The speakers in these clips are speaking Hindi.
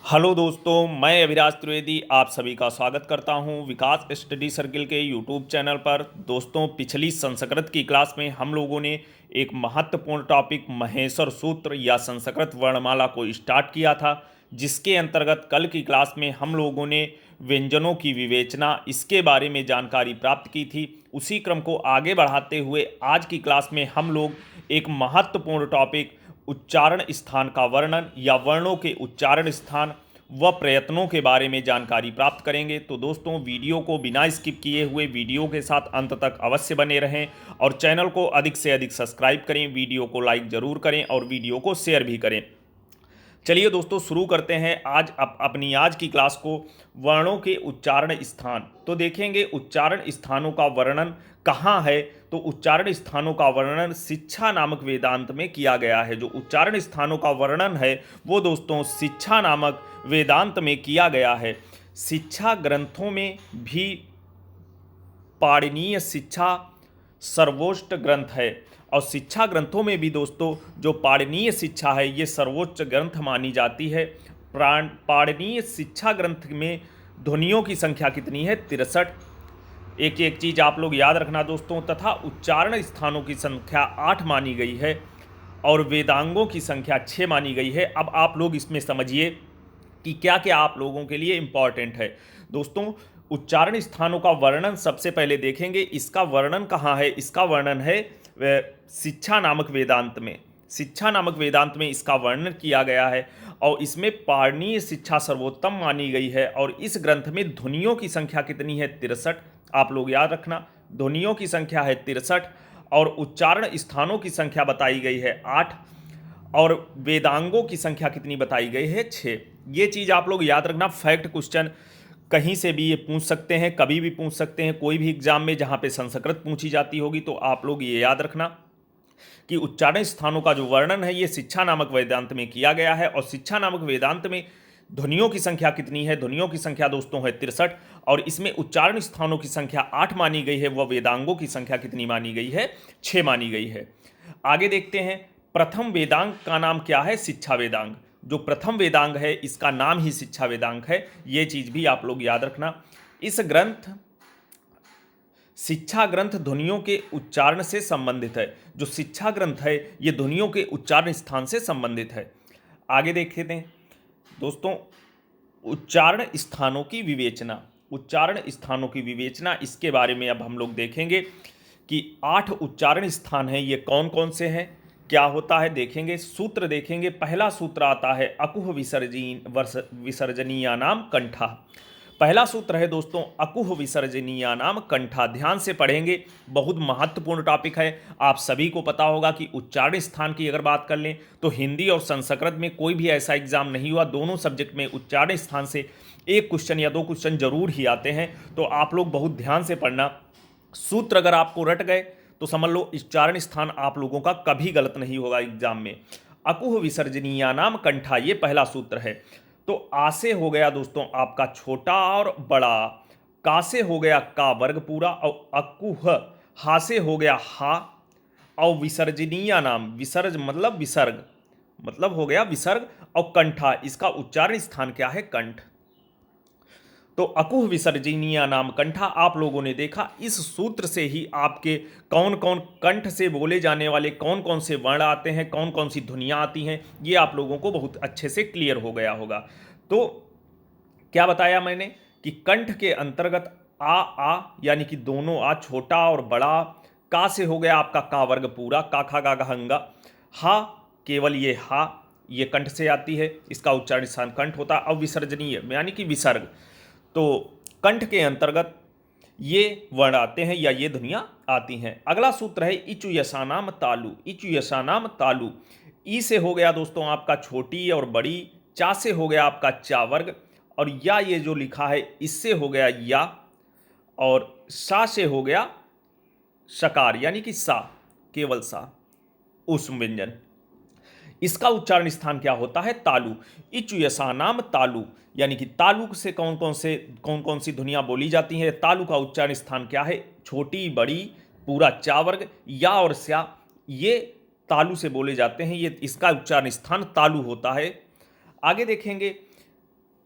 हेलो दोस्तों, मैं अविराज त्रिवेदी आप सभी का स्वागत करता हूं विकास स्टडी सर्किल के यूट्यूब चैनल पर। दोस्तों, पिछली संस्कृत की क्लास में हम लोगों ने एक महत्वपूर्ण टॉपिक महेश्वर सूत्र या संस्कृत वर्णमाला को स्टार्ट किया था, जिसके अंतर्गत कल की क्लास में हम लोगों ने व्यंजनों की विवेचना इसके बारे में जानकारी प्राप्त की थी। उसी क्रम को आगे बढ़ाते हुए आज की क्लास में हम लोग एक महत्वपूर्ण टॉपिक उच्चारण स्थान का वर्णन या वर्णों के उच्चारण स्थान व प्रयत्नों के बारे में जानकारी प्राप्त करेंगे। तो दोस्तों, वीडियो को बिना स्किप किए हुए वीडियो के साथ अंत तक अवश्य बने रहें और चैनल को अधिक से अधिक सब्सक्राइब करें, वीडियो को लाइक ज़रूर करें और वीडियो को शेयर भी करें। चलिए दोस्तों, शुरू करते हैं अपनी आज की क्लास को। वर्णों के उच्चारण स्थान, तो देखेंगे उच्चारण स्थानों का वर्णन कहाँ है। तो उच्चारण स्थानों का वर्णन शिक्षा नामक वेदांत में किया गया है। जो उच्चारण स्थानों का वर्णन है वो दोस्तों शिक्षा नामक वेदांत में किया गया है। शिक्षा ग्रंथों में भी पाणिनीय शिक्षा सर्वोच्च ग्रंथ है और शिक्षा ग्रंथों में भी दोस्तों जो पाणिनीय शिक्षा है ये सर्वोच्च ग्रंथ मानी जाती है। पाणिनीय शिक्षा ग्रंथ में ध्वनियों की संख्या कितनी है? 63। एक एक चीज़ आप लोग याद रखना दोस्तों। तथा उच्चारण स्थानों की संख्या 8 मानी गई है और वेदांगों की संख्या 6 मानी गई है। अब आप लोग इसमें समझिए कि क्या क्या आप लोगों के लिए इंपॉर्टेंट है। दोस्तों, उच्चारण स्थानों का वर्णन सबसे पहले देखेंगे। इसका वर्णन कहाँ है? इसका वर्णन है शिक्षा नामक वेदांत में। शिक्षा नामक वेदांत में इसका वर्णन किया गया है और इसमें पाणिनीय शिक्षा सर्वोत्तम मानी गई है। और इस ग्रंथ में ध्वनियों की संख्या कितनी है? 63। आप लोग याद रखना, ध्वनियों की संख्या है 63 और उच्चारण स्थानों की संख्या बताई गई है 8 और वेदांगों की संख्या कितनी बताई गई है? 6। ये चीज़ आप लोग याद रखना। फैक्ट क्वेश्चन कहीं से भी ये पूछ सकते हैं, कभी भी पूछ सकते हैं, कोई भी एग्जाम में जहाँ पे संस्कृत पूछी जाती होगी। तो आप लोग ये याद रखना कि उच्चारण स्थानों का जो वर्णन है ये शिक्षा नामक वेदांत में किया गया है। और शिक्षा नामक वेदांत में ध्वनियों की संख्या कितनी है? ध्वनियों की संख्या दोस्तों है 63 और इसमें उच्चारण स्थानों की संख्या 8 मानी गई है। वह वेदांगों की संख्या कितनी मानी गई है? 6 मानी गई है। आगे देखते हैं, प्रथम वेदांग का नाम क्या है? शिक्षा वेदांग। जो प्रथम वेदांग है इसका नाम ही शिक्षा वेदांग है। ये चीज भी आप लोग याद रखना। इस ग्रंथ शिक्षा ग्रंथ ध्वनियों के उच्चारण से संबंधित है। जो शिक्षा ग्रंथ है ये ध्वनियों के उच्चारण स्थान से संबंधित है। आगे देखते हैं दोस्तों, उच्चारण स्थानों की विवेचना। उच्चारण स्थानों की विवेचना, इसके बारे में अब हम लोग देखेंगे कि 8 उच्चारण स्थान हैं। ये कौन कौन से हैं, क्या होता है देखेंगे। सूत्र देखेंगे। पहला सूत्र आता है अकुह विसर्जनीयानाम कंठा। पहला सूत्र है दोस्तों अकुह विसर्जनीयानाम कंठा। ध्यान से पढ़ेंगे, बहुत महत्वपूर्ण टॉपिक है। आप सभी को पता होगा कि उच्चारण स्थान की अगर बात कर लें तो हिंदी और संस्कृत में कोई भी ऐसा एग्जाम नहीं हुआ, दोनों सब्जेक्ट में उच्चारण स्थान से एक क्वेश्चन या 2 क्वेश्चन जरूर ही आते हैं। तो आप लोग बहुत ध्यान से पढ़ना। सूत्र अगर आपको रट गए तो समझ लो उच्चारण स्थान आप लोगों का कभी गलत नहीं होगा एग्जाम में। अकुह विसर्जनीयानाम कंठा, ये पहला सूत्र है। तो आ से हो गया दोस्तों आपका छोटा और बड़ा, का से हो गया का वर्ग पूरा और अकुह, हा से हो गया हा और विसर्जनीय नाम, विसर्ज मतलब विसर्ग, मतलब हो गया विसर्ग और कंठा, इसका उच्चारण स्थान क्या है? कंठ। तो अकुह विसर्जनीय नाम कंठा आप लोगों ने देखा। इस सूत्र से ही आपके कौन कौन कंठ से बोले जाने वाले कौन कौन से वर्ण आते हैं, कौन कौन सी ध्वनियाँ आती हैं, ये आप लोगों को बहुत अच्छे से क्लियर हो गया होगा। तो क्या बताया मैंने कि कंठ के अंतर्गत आ यानी कि दोनों आ, छोटा और बड़ा। का से हो गया आपका का वर्ग पूरा, का खा गा घंगा। हा, केवल ये हा, ये कंठ से आती है, इसका उच्चारण स्थान कंठ होता है। अविसर्जनीय यानी कि विसर्ग, तो कंठ के अंतर्गत ये वर्ण आते हैं या ये ध्वनियाँ आती हैं। अगला सूत्र है इचु यशानाम तालु। इचु यशानाम तालु, ई से हो गया दोस्तों आपका छोटी और बड़ी, चा से हो गया आपका चा वर्ग और या ये जो लिखा है इससे हो गया या, और सा से हो गया शकार यानी कि सा, केवल सा, ऊष्म व्यंजन। इसका उच्चारण स्थान क्या होता है? तालु। इचु यशानाम तालु, यानी कि तालु से कौन कौन सी ध्वनियाँ बोली जाती हैं? तालु का उच्चारण स्थान क्या है? छोटी, बड़ी, पूरा चा वर्ग, या और स्या, ये तालु से बोले जाते हैं। ये इसका उच्चारण स्थान तालु होता है। आगे देखेंगे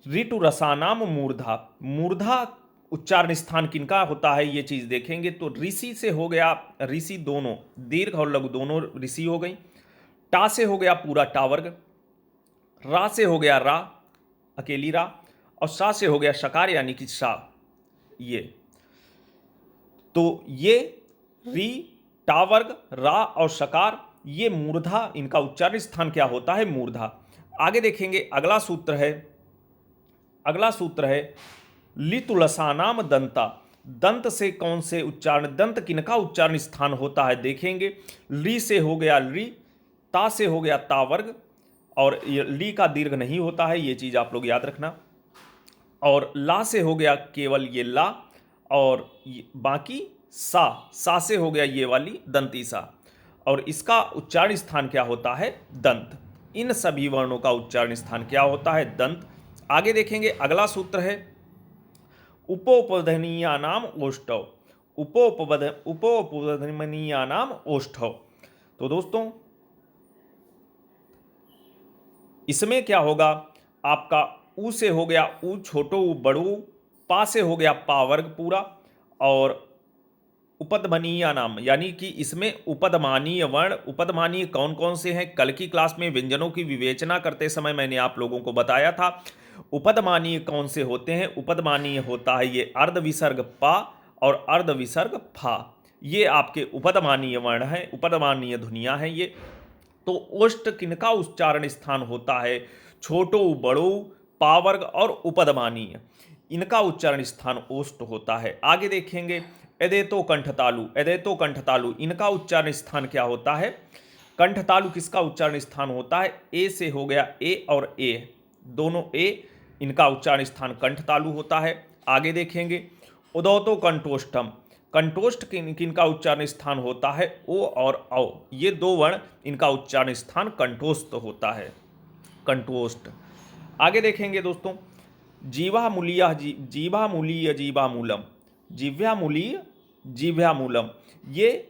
ऋतु रसानाम मूर्धा। मूर्धा उच्चारण स्थान किनका होता है ये चीज देखेंगे तो ऋषि से हो गया, ऋषि दोनों दीर्घ और लघु दोनों ऋषि हो गई। टा से हो गया पूरा टावर्ग, रा से हो गया रा अकेली रा, और सा से हो गया शकार यानी कि सा। ये तो ये री टावर्ग रा और शकार ये मूर्धा, इनका उच्चारण स्थान क्या होता है मूर्धा। आगे देखेंगे अगला सूत्र है लितुलसानाम दंता। दंत से कौन से उच्चारण, दंत किनका उच्चारण स्थान होता है देखेंगे। ली से हो गया ली, ता से हो गया तावर्ग, और ली का दीर्घ नहीं होता है, ये चीज आप लोग याद रखना। और ला से हो गया केवल ये ला, और बाकी सा से हो गया ये वाली दंती सा, और इसका उच्चारण स्थान क्या होता है दंत। इन सभी वर्णों का उच्चारण स्थान क्या होता है दंत। आगे देखेंगे अगला सूत्र है उपोपधनीयानाम ओष्ठव। उपोपधनीयानाम ओष्ठव। तो दोस्तों इसमें क्या होगा, आपका ऊ से हो गया ऊ छोटो ऊ बड़ू, पा से हो गया पावर्ग पूरा, और उपदमनीय नाम यानी कि इसमें उपदमानीय वर्ण। उपदमानीय कौन कौन से हैं, कल की क्लास में व्यंजनों की विवेचना करते समय मैंने आप लोगों को बताया था। उपदमानीय कौन से होते हैं, उपदमानीय होता है ये अर्ध विसर्ग पा और अर्ध विसर्ग फा, ये आपके उपदमानीय वर्ण हैं, उपदमानीय ध्वनियां हैं ये। तो ओष्ठ किनका उच्चारण स्थान होता है, छोटो बड़ो पावर्ग और उपदमानीय, इनका उच्चारण स्थान ओष्ठ होता है। आगे देखेंगे एदेतो कंठतालु, एदेतो कंठतालु इनका उच्चारण स्थान क्या होता है, कंठतालु किसका उच्चारण स्थान होता है, ए से हो गया ए और ए दोनों ए, इनका उच्चारण स्थान कंठतालु होता है। आगे देखेंगे उदौतो कंठोष्ठम, कंठोष्ठ किनका उच्चारण स्थान होता है ओ और औ, ये दो वर्ण इनका उच्चारण स्थान कंठोष्ठ होता है, कंठोष्ठ। आगे देखेंगे दोस्तों जीवामूलीय जीवामूलीय जीवामूलम, जिव्यामूलीय जिव्यामूलम, ये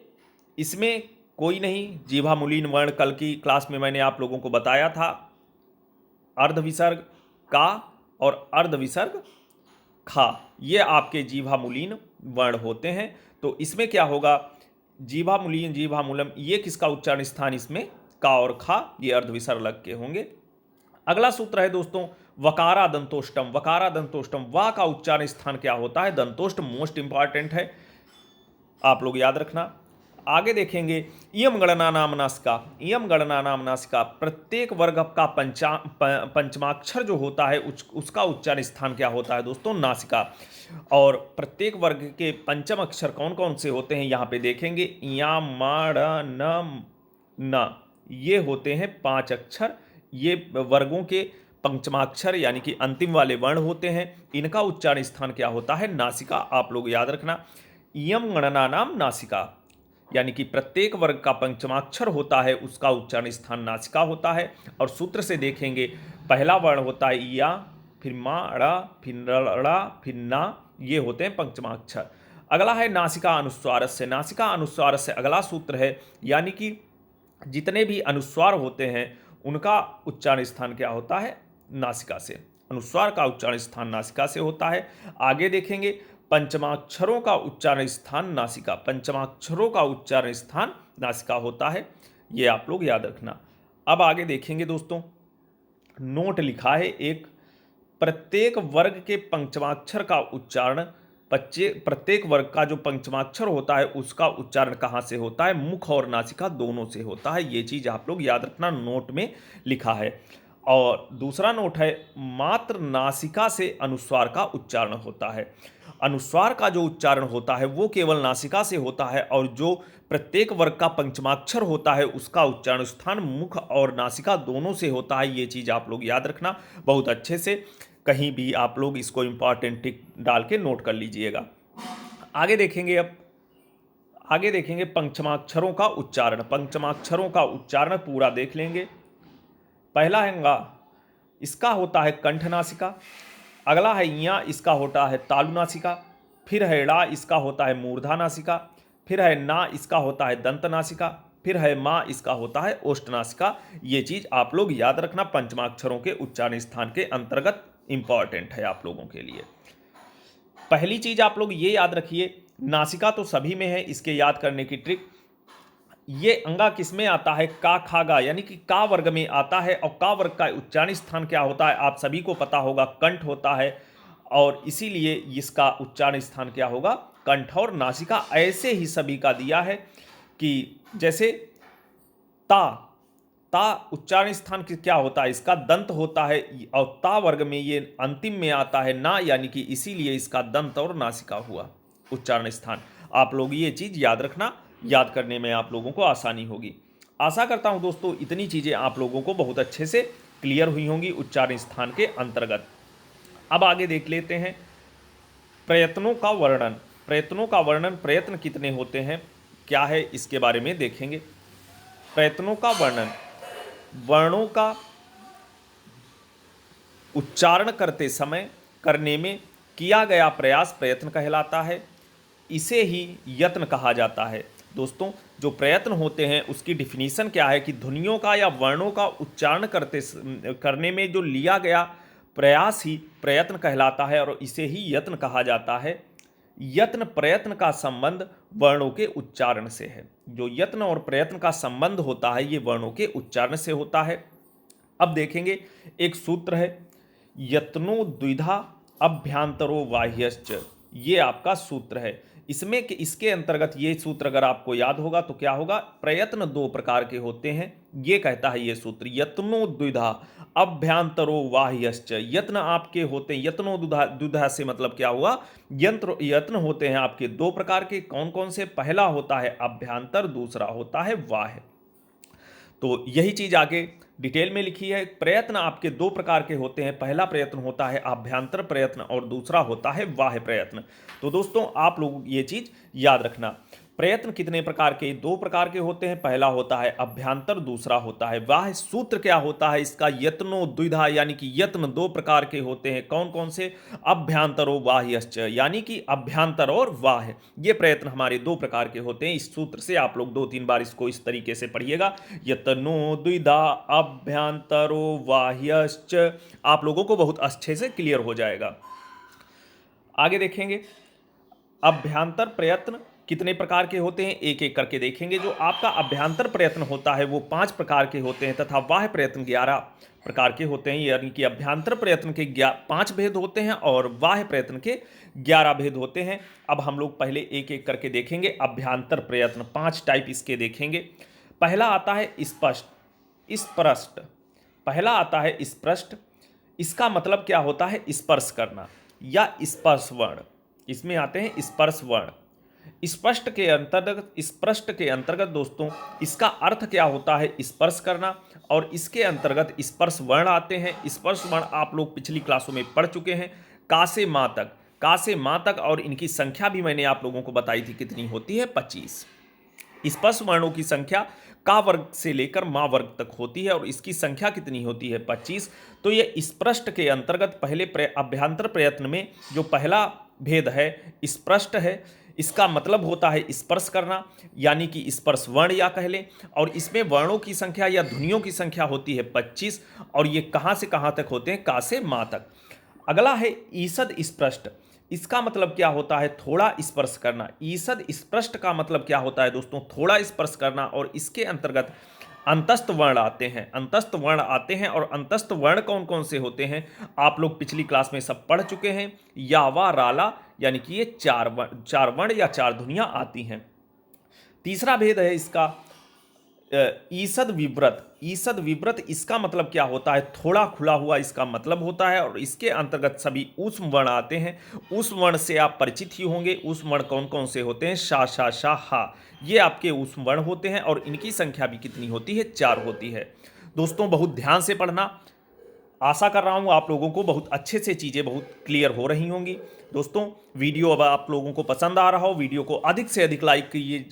इसमें कोई नहीं, जीवामूलीन वर्ण कल की क्लास में मैंने आप लोगों को बताया था, अर्ध विसर्ग का और अर्ध विसर्ग खा, ये आपके जीवामूलीन वर्ण होते हैं। तो इसमें क्या होगा, जीवामूलीन जीवामूलम, ये किसका उच्चारण स्थान, इसमें का और खा ये अर्ध विसर्ग लग के होंगे। अगला सूत्र है दोस्तों वकारा दंतोष्टम, वकारा दंतोष्टम, वा का उच्चारण स्थान क्या होता है दंतोष्ट, मोस्ट इंपॉर्टेंट है, आप लोग याद रखना। आगे देखेंगे इयम गणना नाम नासिका, इयम गणना नाम नासिका, प्रत्येक वर्ग का पंचमाक्षर जो होता है उसका उच्चारण स्थान क्या होता है दोस्तों नासिका। और प्रत्येक वर्ग के पंचम अक्षर कौन कौन से होते हैं यहाँ पे देखेंगे, या मा न न, ये होते हैं 5 अक्षर, ये वर्गों के पंचमाक्षर यानी कि अंतिम वाले वर्ण होते हैं, इनका उच्चारण स्थान क्या होता है नासिका, आप लोग याद रखना। इयम गणना नाम नासिका यानी कि प्रत्येक वर्ग का पंचमाक्षर होता है उसका उच्चारण स्थान नासिका होता है। और सूत्र से देखेंगे पहला वर्ण होता है या, फिर मा ड़ा, फिर ड़ा, फिर ना, ये होते हैं पंचमाक्षर। अगला है नासिका अनुस्वार से, नासिका अनुस्वार से अगला सूत्र है, यानी कि जितने भी अनुस्वार होते हैं उनका उच्चारण स्थान क्या होता है नासिका से, अनुस्वार का उच्चारण स्थान नासिका से होता है। आगे देखेंगे पंचमाक्षरों का उच्चारण स्थान नासिका, पंचमाक्षरों का उच्चारण स्थान नासिका होता है, ये आप लोग याद रखना। अब आगे देखेंगे दोस्तों नोट लिखा है एक, प्रत्येक वर्ग के पंचमाक्षर का उच्चारण, प्रत्येक वर्ग का जो पंचमाक्षर होता है उसका उच्चारण कहाँ से होता है, मुख और नासिका दोनों से होता है, ये चीज आप लोग याद रखना, नोट में लिखा है। और दूसरा नोट है मात्र नासिका से अनुस्वार का उच्चारण होता है, अनुस्वार का जो उच्चारण होता है वो केवल नासिका से होता है, और जो प्रत्येक वर्ग का पंचमाक्षर होता है उसका उच्चारण स्थान मुख और नासिका दोनों से होता है, ये चीज आप लोग याद रखना बहुत अच्छे से, कहीं भी आप लोग इसको इंपॉर्टेंट टिक डाल के नोट कर लीजिएगा। आगे देखेंगे अब, आगे देखेंगे पंचमाक्षरों का उच्चारण, पंचमाक्षरों का उच्चारण पूरा देख लेंगे। पहला है गा, इसका होता है कंठ नासिका। अगला है या, इसका होता है तालु नासिका। फिर है ड़ा, इसका होता है मूर्धा नासिका। फिर है ना, इसका होता है दंत नासिका। फिर है मा, इसका होता है ओष्ठ नासिका। ये चीज आप लोग याद रखना, पंचमाक्षरों के उच्चारण स्थान के अंतर्गत इंपॉर्टेंट है आप लोगों के लिए। पहली चीज आप लोग ये याद रखिए, नासिका तो सभी में है, इसके याद करने की ट्रिक, ये अंगा किस में आता है, का खा गा, यानी कि का वर्ग में आता है। और का वर्ग का उच्चारण स्थान क्या होता है, आप सभी को पता होगा, कंठ होता है, और इसीलिए इसका उच्चारण स्थान क्या होगा, कंठ। और नासिका ऐसे ही सभी का दिया है कि जैसे ता, ता उच्चारण स्थान क्या होता है, इसका दंत होता है, और ता वर्ग में ये अंतिम में आता है ना, यानी कि इसीलिए इसका दंत और नासिका हुआ उच्चारण स्थान। आप लोग ये चीज याद रखना, याद करने में आप लोगों को आसानी होगी। आशा करता हूं दोस्तों इतनी चीजें आप लोगों को बहुत अच्छे से क्लियर हुई होंगी उच्चारण स्थान के अंतर्गत। अब आगे देख लेते हैं प्रयत्नों का वर्णन। प्रयत्नों का वर्णन, प्रयत्न कितने होते हैं, क्या है, इसके बारे में देखेंगे। प्रयत्नों का वर्णन, वर्णों का उच्चारण करते समय करने में किया गया प्रयास प्रयत्न कहलाता है। इसे ही यत्न कहा जाता है। दोस्तों जो प्रयत्न होते हैं उसकी डिफिनीशन क्या है कि ध्वनियों का या वर्णों का उच्चारण करने में जो लिया गया प्रयास ही प्रयत्न कहलाता है, और इसे ही यत्न कहा जाता है। यत्न प्रयत्न का संबंध वर्णों के उच्चारण से है। जो यत्न और प्रयत्न का संबंध होता है ये वर्णों के उच्चारण से होता है। अब देखेंगे एक सूत्र है, यत्नो द्विधा अभ्यांतरो बाह्यश्च, ये आपका सूत्र है। इसमें कि इसके अंतर्गत ये सूत्र अगर आपको याद होगा तो क्या होगा, प्रयत्न दो प्रकार के होते हैं, ये कहता है ये सूत्र, यत्नो द्विधा अभ्यांतरो बाह्यश्च। यत्न आपके होते हैं, यत्नो द्विधा से मतलब क्या हुआ, यत्न होते हैं आपके दो प्रकार के। कौन कौन से, पहला होता है अभ्यांतर, दूसरा होता है बाह्य। तो यही चीज आगे डिटेल में लिखी है। प्रयत्न आपके दो प्रकार के होते हैं, पहला प्रयत्न होता है अभ्यंतर प्रयत्न और दूसरा होता है बाह्य प्रयत्न। तो दोस्तों आप लोग ये चीज याद रखना, प्रयत्न कितने प्रकार के, दो प्रकार के होते हैं, पहला होता है अभ्यंतर, दूसरा होता है बाह्य। सूत्र क्या होता है इसका, यत्नो द्विधा, यानी कि यत्न दो प्रकार के होते हैं, कौन कौन से, अभ्यंतरो बाह्यश्च, यानी कि अभ्यंतर और बाह्य, ये प्रयत्न हमारे दो प्रकार के होते हैं। इस सूत्र से आप लोग 2-3 बार इसको इस तरीके से पढ़िएगा, यत्नो द्विधा अभ्यंतरो बाह्यश्च, आप लोगों को बहुत अच्छे से क्लियर हो जाएगा। आगे देखेंगे अभ्यंतर प्रयत्न कितने प्रकार के होते हैं, एक एक करके देखेंगे। जो आपका अभ्यंतर प्रयत्न होता है वो 5 प्रकार के होते हैं, तथा बाह्य प्रयत्न 11 प्रकार के होते हैं। यानी कि अभ्यंतर प्रयत्न के 5 भेद होते हैं और बाह्य प्रयत्न के 11 भेद होते हैं। अब हम लोग पहले एक एक करके देखेंगे। अभ्यंतर प्रयत्न 5 टाइप इसके देखेंगे। पहला आता है स्पष्ट, स्पष्ट, पहला आता है स्पष्ट। इसका मतलब क्या होता है, स्पर्श करना या स्पर्श वर्ण, इसमें आते हैं स्पर्श वर्ण। स्पष्ट के अंतर्गत दोस्तों इसका अर्थ क्या होता है, स्पर्श करना, और इसके अंतर्गत स्पर्श वर्ण आते हैं। स्पर्श वर्ण आप लोग पिछली क्लासों में पढ़ चुके हैं, का से माँ तक, का से माँ तक, और इनकी संख्या भी मैंने आप लोगों को बताई थी कितनी होती है, 25। स्पर्श वर्णों की संख्या का वर्ग से लेकर माँ वर्ग तक होती है, और इसकी संख्या कितनी होती है, 25। तो ये स्पष्ट के अंतर्गत पहले अभ्यंतर प्रयत्न में जो पहला भेद है स्पष्ट है, इसका मतलब होता है स्पर्श करना, यानी कि स्पर्श वर्ण या कह लें, और इसमें वर्णों की संख्या या ध्वनियों की संख्या होती है 25, और ये कहाँ से कहाँ तक होते हैं, का से माँ तक। अगला है ईषद स्पष्ट, इसका मतलब क्या होता है, थोड़ा स्पर्श करना। ईषद स्पष्ट का मतलब क्या होता है दोस्तों, थोड़ा स्पर्श करना, और इसके अंतर्गत अंतस्थ वर्ण आते हैं, अंतस्थ वर्ण आते हैं। और अंतस्थ वर्ण कौन कौन से होते हैं, आप लोग पिछली क्लास में सब पढ़ चुके हैं, या वा राला, यानी कि ये 4 वर्ण या 4 ध्वनियां आती हैं। तीसरा भेद है इसका ईषद विव्रत। ईषद विव्रत इसका मतलब क्या होता है, थोड़ा खुला हुआ इसका मतलब होता है, और इसके अंतर्गत सभी ऊष्म वर्ण आते हैं। ऊष्म वर्ण से आप परिचित ही होंगे। ऊष्म वर्ण कौन कौन से होते हैं, शा शा शा हा, ये आपके ऊष्म वर्ण होते हैं, और इनकी संख्या भी कितनी होती है, 4 होती है। दोस्तों बहुत ध्यान से पढ़ना, आशा कर रहा हूँ आप लोगों को बहुत अच्छे से चीज़ें बहुत क्लियर हो रही होंगी। दोस्तों वीडियो अब आप लोगों को पसंद आ रहा हो, वीडियो को अधिक से अधिक लाइक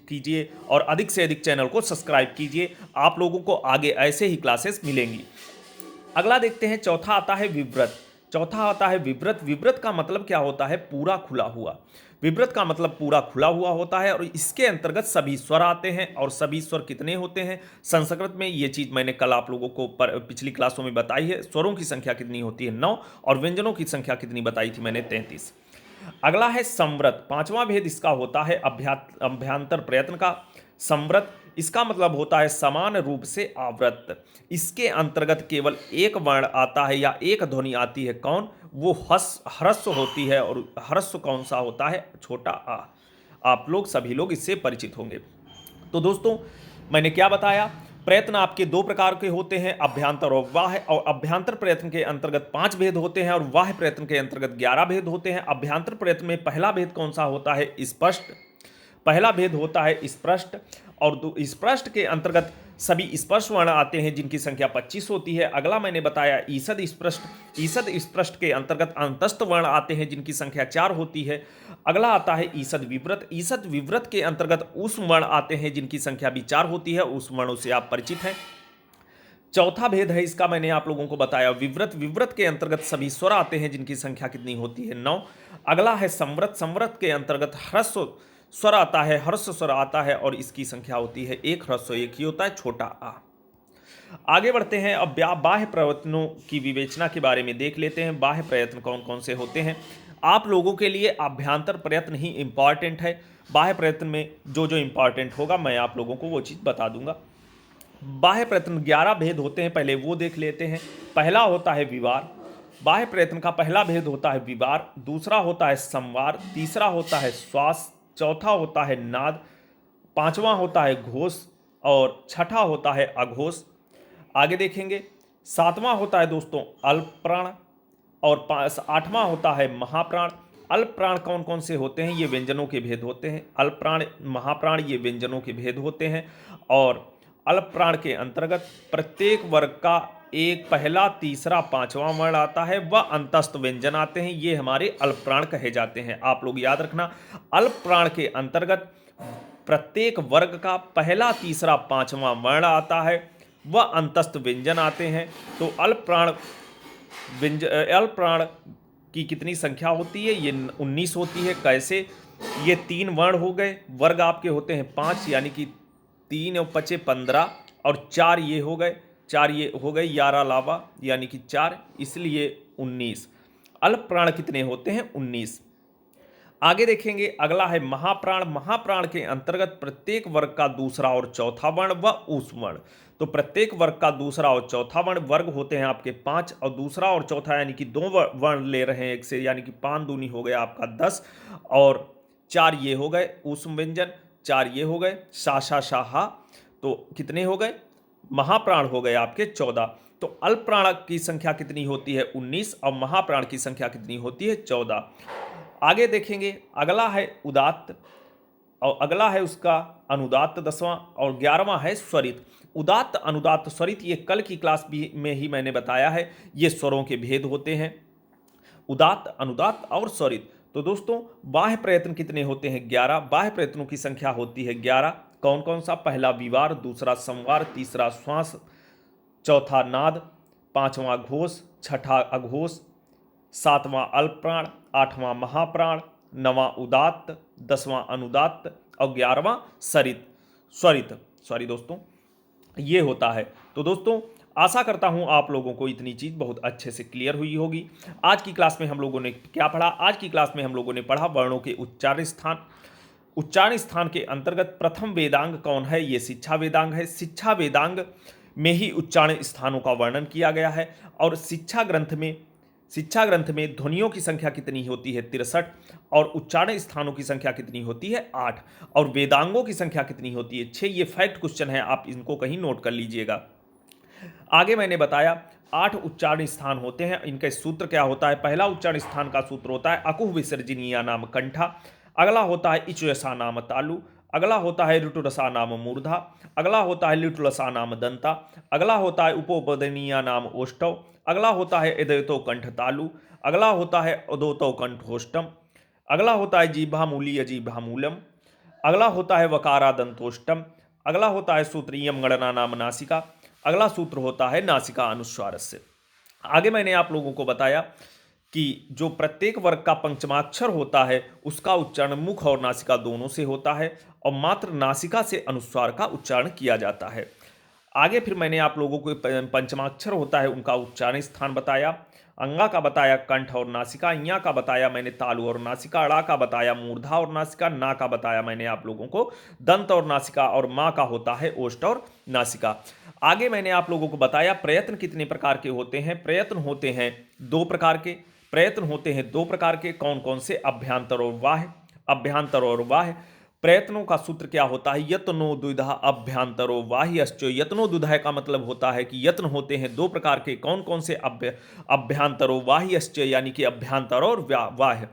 कीजिए और अधिक से अधिक चैनल को सब्सक्राइब कीजिए। आप लोगों को आगे ऐसे ही क्लासेस मिलेंगी। अगला देखते हैं, चौथा आता है विव्रत। चौथा आता है विव्रत। विव्रत का मतलब क्या होता है, पूरा खुला हुआ। विव्रत का मतलब पूरा खुला हुआ होता है और इसके अंतर्गत सभी स्वर आते हैं। और सभी स्वर कितने होते हैं संस्कृत में, ये चीज़ मैंने कल आप लोगों को पिछली क्लासों में बताई है। स्वरों की संख्या कितनी होती है 9, और व्यंजनों की संख्या कितनी बताई थी मैंने 33। अगला है संव्रत। पांचवा भेद इसका होता है अभ्यंतर प्रयत्न का। संव्रत इसका मतलब होता है समान रूप से आवृत। इसके अंतर्गत केवल एक वर्ण आता है या एक ध्वनि आती है। कौन? वो ह्रस्व होती है। और ह्रस्व कौन सा होता है? छोटा आ। आप लोग सभी लोग इससे परिचित होंगे। तो दोस्तों मैंने क्या बताया? प्रयत्न आपके दो प्रकार के होते हैं, अभ्यंतर और बाह्य। और अभ्यंतर प्रयत्न के अंतर्गत 5 भेद होते हैं और बाह्य प्रयत्न के अंतर्गत 11 भेद होते हैं। अभ्यंतर प्रयत्न में पहला भेद कौन सा होता है? स्पष्ट। पहला भेद होता है स्पष्ट। और स्पष्ट के अंतर्गत सभी स्पर्श वर्ण आते हैं जिनकी संख्या 25 होती है। अगला मैंने बताया ईषद स्पष्ट। ईषद स्पष्ट के अंतर्गत अंतस्थ वर्ण आते हैं जिनकी संख्या 4 होती है। अगला आता है ईषद विव्रत। ईषद विव्रत के अंतर्गत उस वर्ण आते हैं जिनकी संख्या भी 4 होती है। उस वर्णों से आप परिचित हैं। चौथा भेद है इसका मैंने आप लोगों को बताया विव्रत। विव्रत के अंतर्गत सभी स्वर आते हैं जिनकी संख्या कितनी होती है 9। अगला है संव्रत। संव्रत के अंतर्गत ह्रस्व स्वर आता है, ह्रस्व स्वर आता है और इसकी संख्या होती है 1। ह्रस्व एक ही होता है, छोटा आ। आगे बढ़ते हैं। अब बाह्य प्रयत्नों की विवेचना के बारे में देख लेते हैं। बाह्य प्रयत्न कौन कौन से होते हैं? आप लोगों के लिए अभ्यंतर प्रयत्न ही इंपॉर्टेंट है। बाह्य प्रयत्न में जो जो इंपॉर्टेंट होगा मैं आप लोगों को वो चीज़ बता दूंगा। बाह्य प्रयत्न 11 भेद होते हैं, पहले वो देख लेते हैं। पहला होता है विवार। बाह्य प्रयत्न का पहला भेद होता है विवार। दूसरा होता है संवार। तीसरा होता है श्वास। चौथा होता है नाद। पांचवा होता है घोष। और छठा होता है अघोष। आगे देखेंगे। सातवां होता है दोस्तों अल्पप्राण। और आठवां होता है महाप्राण। अल्पप्राण कौन कौन से होते हैं? ये व्यंजनों के भेद होते हैं। अल्पप्राण, महाप्राण ये व्यंजनों के भेद होते हैं। और अल्पप्राण के अंतर्गत प्रत्येक वर्ग का एक पहला, तीसरा, पांचवा वर्ण आता है, वह अंतस्थ व्यंजन आते हैं। ये हमारे अल्पप्राण कहे जाते हैं। आप लोग याद रखना, अल्पप्राण के अंतर्गत प्रत्येक वर्ग का पहला, तीसरा, पांचवा वर्ण आता है, वह अंतस्थ व्यंजन आते हैं। तो अल्पप्राण की कितनी संख्या होती है? ये 19 होती है। कैसे? ये 3 वर्ण हो गए, वर्ग आपके होते हैं 5, यानी कि 3 और 5 15, और 4 ये हो गए, 4 ये हो गए, 11 लावा यानी कि 4, इसलिए 19। अल्पप्राण कितने होते हैं? 19। आगे देखेंगे। अगला है महाप्राण। महाप्राण के अंतर्गत प्रत्येक वर्ग का दूसरा और चौथा वर्ण व उस वर्ण। तो प्रत्येक वर्ग का दूसरा और चौथा वर्ण, वर्ग होते हैं आपके 5, और दूसरा और चौथा यानी कि 2 वर्ण ले रहे हैं एक से, यानी कि 5 दूनी हो गया आपका 10, और 4 ये हो गए ऊष्म व्यंजन, 4 ये हो गए शाशा शाहा, तो कितने हो गए? महाप्राण हो गए आपके 14। तो अल्पप्राण की संख्या कितनी होती है? 19, और महाप्राण की संख्या कितनी होती है? 14। आगे देखेंगे। अगला है उदात्त, और अगला है उसका अनुदात्त 10वां, और 11वां है स्वरित। उदात्त, अनुदात्त, स्वरित ये कल की क्लास भी में ही मैंने बताया है। ये स्वरों के भेद होते हैं, उदात्त, अनुदात्त और स्वरित। तो दोस्तों बाह्य प्रयत्न कितने होते हैं? 11। बाह्य प्रयत्नों की संख्या होती है 11। कौन कौन सा? पहला विवार, दूसरा संवार, तीसरा श्वास, चौथा नाद, पांचवा घोष, छठा अघोष, सातवां अल्पप्राण, आठवां महाप्राण, नवां उदात्त, 10वां अनुदात्त और 11वां स्वरित। सॉरी दोस्तों, ये होता है। तो दोस्तों आशा करता हूं आप लोगों को इतनी चीज़ बहुत अच्छे से क्लियर हुई होगी। आज की क्लास में हम लोगों ने क्या पढ़ा? आज की क्लास में हम लोगों ने पढ़ा वर्णों के उच्चारण स्थान। उच्चारण स्थान के अंतर्गत प्रथम वेदांग कौन है? ये शिक्षा वेदांग है। शिक्षा वेदांग में ही उच्चारण स्थानों का वर्णन किया गया है। और शिक्षा ग्रंथ में ध्वनियों की संख्या कितनी होती है? 63। और उच्चारण स्थानों की संख्या कितनी होती है? 8। और वेदांगों की संख्या कितनी होती है? 6। ये फैक्ट क्वेश्चन है, आप इनको कहीं नोट कर लीजिएगा। आगे मैंने बताया 8 उच्चारण स्थान होते हैं। इनका सूत्र क्या होता है? पहला उच्चारण स्थान का सूत्र होता है अकुह विसर्जनीय नाम कंठा। अगला होता है इचुयसा नाम तालु। अगला होता है ऋटुरसा नाम मूर्धा। अगला होता है लिटुलसा नाम दंता। अगला होता है उपोपदनीय नाम ओष्ठव। अगला होता है एदयतो कंठ तालु। अगला होता है उदोतो कंठोष्टम। अगला होता है जीभामूली अजीभामूलम। अगला होता है वकारा दंतोष्टम। अगला होता है सूत्रीयम गणना नाम नासिका। अगला सूत्र होता है नासिका अनुस्वार से। आगे मैंने आप लोगों को बताया कि जो प्रत्येक वर्ग का पंचमाक्षर होता है उसका उच्चारण मुख और नासिका दोनों से होता है और मात्र नासिका से अनुस्वार का उच्चारण किया जाता है। आगे फिर मैंने आप लोगों को पंचमाक्षर होता है उनका उच्चारण स्थान बताया, अंगा का बताया कंठ और नासिका, इया का बताया मैंने तालु और नासिका, अड़ा का बताया मूर्धा और नासिका, ना का बताया मैंने आप लोगों को दंत और नासिका, और माँ का होता है ओष्ठ और नासिका। आगे मैंने आप लोगों को बताया प्रयत्न कितने प्रकार के होते हैं। प्रयत्न होते हैं दो प्रकार के। कौन कौन से? अभ्यांतर और बाह्य। अभ्यांतर और बाह्य प्रयत्नों का सूत्र क्या होता है? यत्नो द्विधा अभ्यांतरो बाह्यश्च। यत्नो द्विधा का मतलब होता है कि यत्न होते हैं दो प्रकार के। कौन कौन से? अभ्यांतरो बाह्यश्च, यानी कि अभ्यांतर और बाह्य।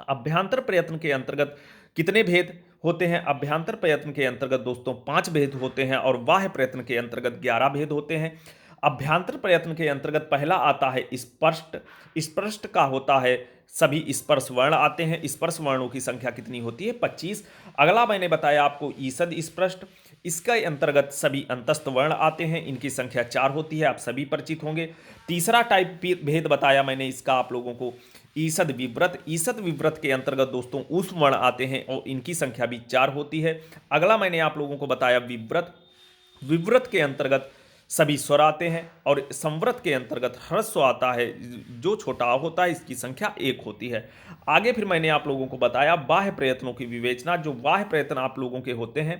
अभ्यांतर प्रयत्न के अंतर्गत कितने भेद होते हैं? अभ्यांतर प्रयत्न के अंतर्गत दोस्तों 5 भेद होते हैं और बाह्य प्रयत्न के अंतर्गत 11 भेद होते हैं। अभ्यांतर प्रयत्न के अंतर्गत पहला आता है स्पष्ट। स्पष्ट का होता है सभी स्पर्श वर्ण आते हैं। स्पर्श वर्णों की संख्या कितनी होती है? 25। अगला मैंने बताया आपको ईसद स्पष्ट। इसके अंतर्गत सभी अंतस्थ वर्ण आते हैं, इनकी संख्या 4 होती है, आप सभी परिचित होंगे। तीसरा टाइप भेद बताया मैंने इसका आप लोगों को ईसद विव्रत। ईसद विव्रत के अंतर्गत दोस्तों ऊष्म वर्ण आते हैं और इनकी संख्या भी 4 होती है। अगला मैंने आप लोगों को बताया विव्रत। विव्रत के अंतर्गत सभी स्वर आते हैं और संव्रत के अंतर्गत ह्रस्व आता है, जो छोटा होता है, इसकी संख्या 1 होती है। आगे फिर मैंने आप लोगों को बताया बाह्य प्रयत्नों की विवेचना। जो बाह्य प्रयत्न आप लोगों के होते हैं,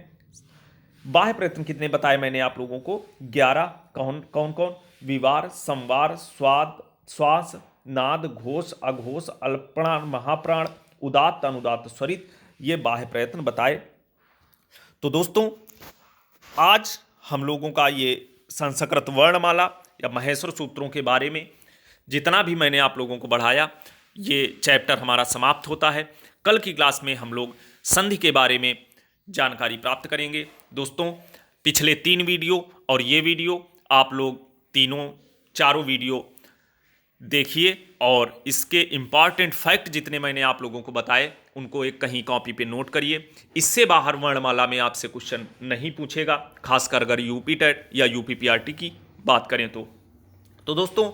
बाह्य प्रयत्न कितने बताए मैंने आप लोगों को? 11। कौन कौन? विवार, संवार, स्वाद, श्वास, नाद, घोष, अघोष, अल्पप्राण, महाप्राण, उदात्त, अनुदात्त, स्वरित, ये बाह्य प्रयत्न बताए। तो दोस्तों आज हम लोगों का ये संस्कृत वर्णमाला या महेश्वर सूत्रों के बारे में जितना भी मैंने आप लोगों को बढ़ाया, ये चैप्टर हमारा समाप्त होता है। कल की क्लास में हम लोग संधि के बारे में जानकारी प्राप्त करेंगे। दोस्तों पिछले 3 वीडियो और ये वीडियो आप लोग चारों वीडियो देखिए और इसके इम्पॉर्टेंट फैक्ट जितने मैंने आप लोगों को बताए उनको एक कहीं कॉपी पे नोट करिए। इससे बाहर वर्णमाला में आपसे क्वेश्चन नहीं पूछेगा, खासकर अगर यूपी टेट या यूपीपीआरटी की बात करें तो दोस्तों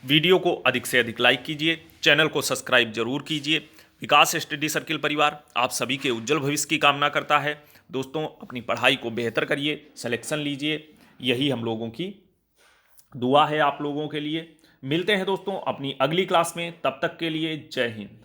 वीडियो को अधिक से अधिक लाइक कीजिए, चैनल को सब्सक्राइब जरूर कीजिए। विकास स्टडी सर्किल परिवार आप सभी के उज्जवल भविष्य की कामना करता है। दोस्तों अपनी पढ़ाई को बेहतर करिए, सिलेक्शन लीजिए, यही हम लोगों की दुआ है आप लोगों के लिए। मिलते हैं दोस्तों अपनी अगली क्लास में, तब तक के लिए जय हिंद।